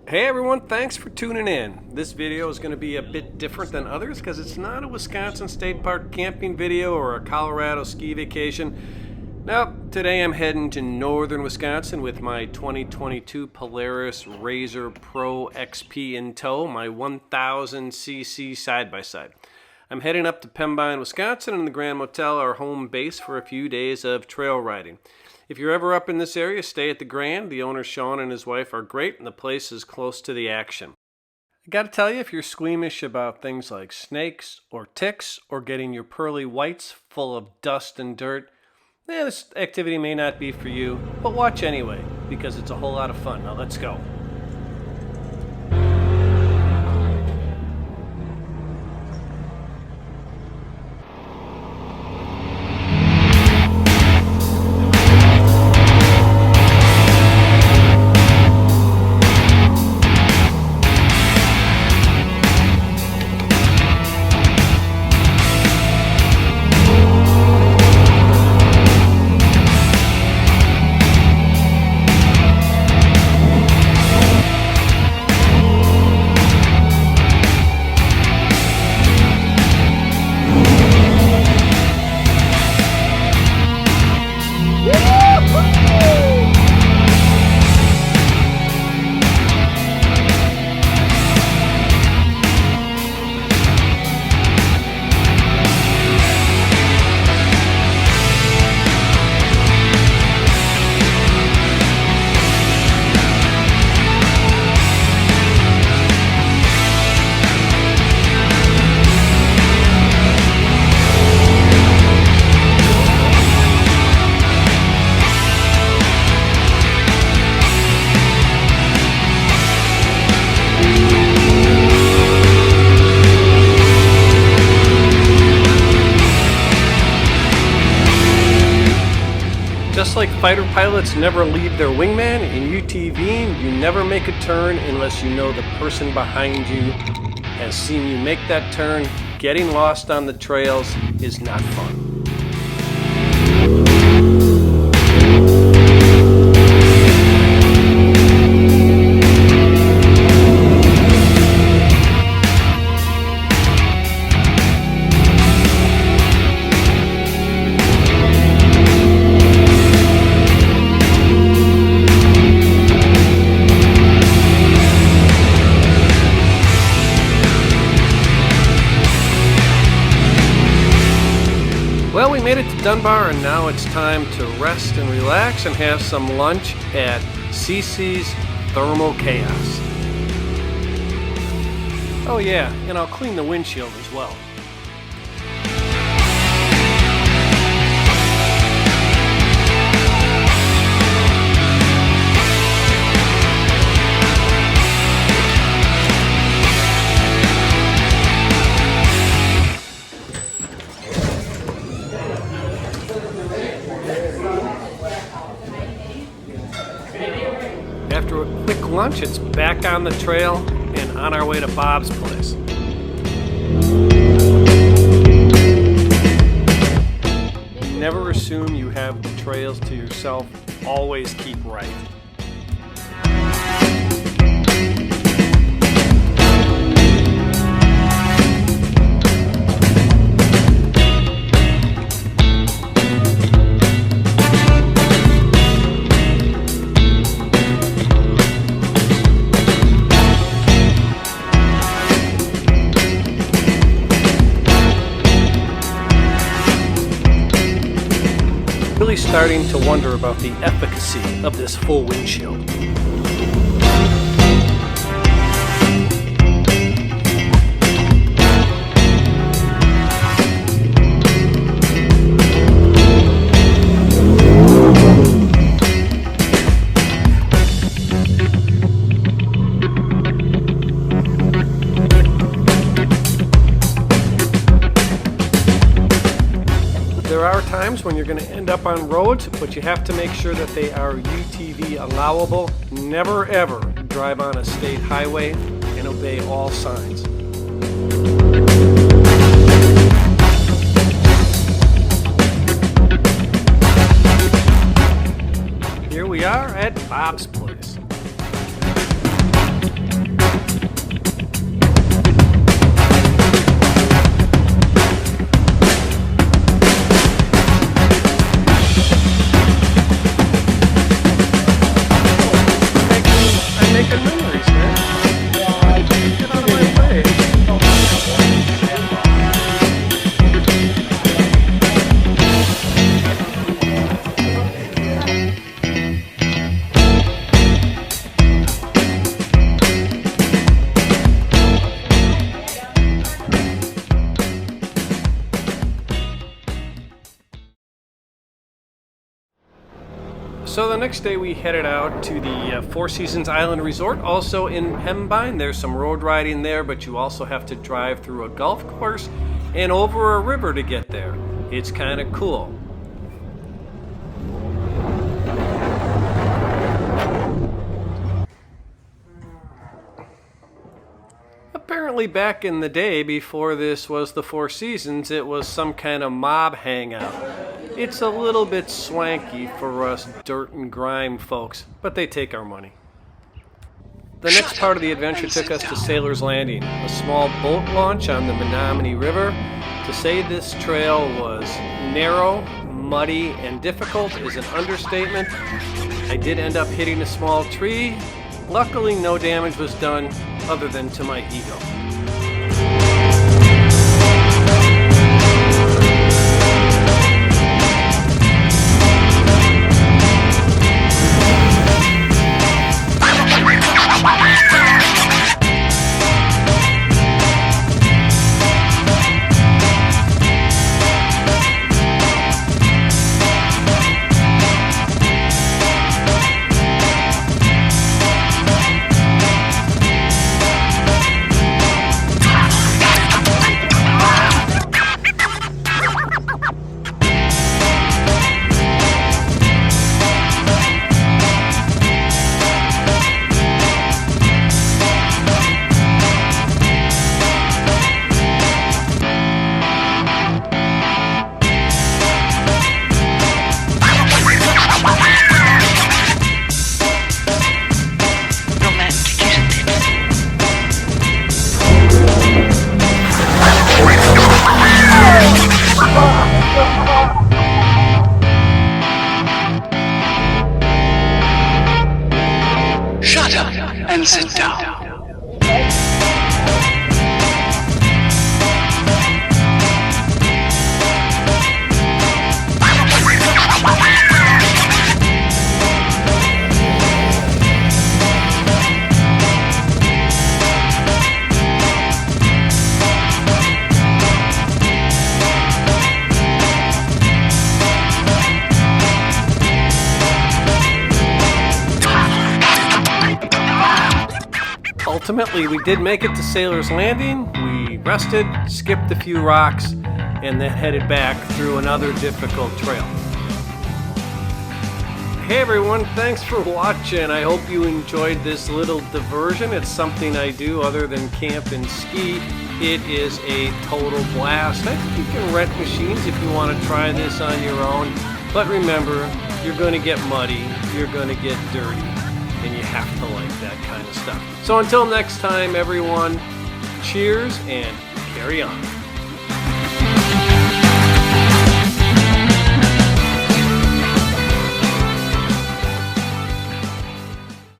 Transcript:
Hey everyone, thanks for tuning in. This video is going to be a bit different than others because it's not a Wisconsin State Park camping video or a Colorado ski vacation. Now, today I'm heading to northern Wisconsin with my 2022 Polaris RZR Pro XP in tow, my 1000cc side-by-side. I'm heading up to Pembine, Wisconsin, and the Grand Motel, our home base, for a few days of trail riding. If you're ever up in this area, stay at the Grand. The owner, Sean, and his wife are great, and the place is close to the action. I gotta tell you, if you're squeamish about things like snakes or ticks or getting your pearly whites full of dust and dirt, this activity may not be for you, but watch anyway, because it's a whole lot of fun. Now let's go. Just like fighter pilots never leave their wingman, in UTVing, you never make a turn unless you know the person behind you has seen you make that turn. Getting lost on the trails is not fun. Well, we made it to Dunbar, and now it's time to rest and relax and have some lunch at CC's Thermal Chaos. Oh yeah, and I'll clean the windshield as well. After a quick lunch, it's back on the trail and on our way to Bob's place. Never assume you have the trails to yourself. Always keep right. Really starting to wonder about the efficacy of this full windshield. There are times when you're going to end up on roads, but you have to make sure that they are UTV allowable. Never ever drive on a state highway and obey all signs. Here we are at Bob's place. next day we headed out to the Four Seasons Island Resort, also in Pembine. There's some road riding there, but you also have to drive through a golf course and over a river to get there. It's kind of cool. Apparently back in the day, before this was the Four Seasons, it was some kind of mob hangout. It's a little bit swanky for us dirt and grime folks, but they take our money. The next part of the adventure took us to Sailor's Landing, a small boat launch on the Menominee River. To say this trail was narrow, muddy, and difficult is an understatement. I did end up hitting a small tree. Luckily, no damage was done other than to my ego. Shut up and sit down. Ultimately, we did make it to Sailor's Landing. We rested, skipped a few rocks, and then headed back through another difficult trail. Hey everyone, thanks for watching. I hope you enjoyed this little diversion. It's something I do other than camp and ski. It is a total blast. I think you can rent machines if you want to try this on your own. But remember, you're going to get muddy, you're going to get dirty, and you have to like that kind of stuff. So until next time, everyone, cheers and carry on.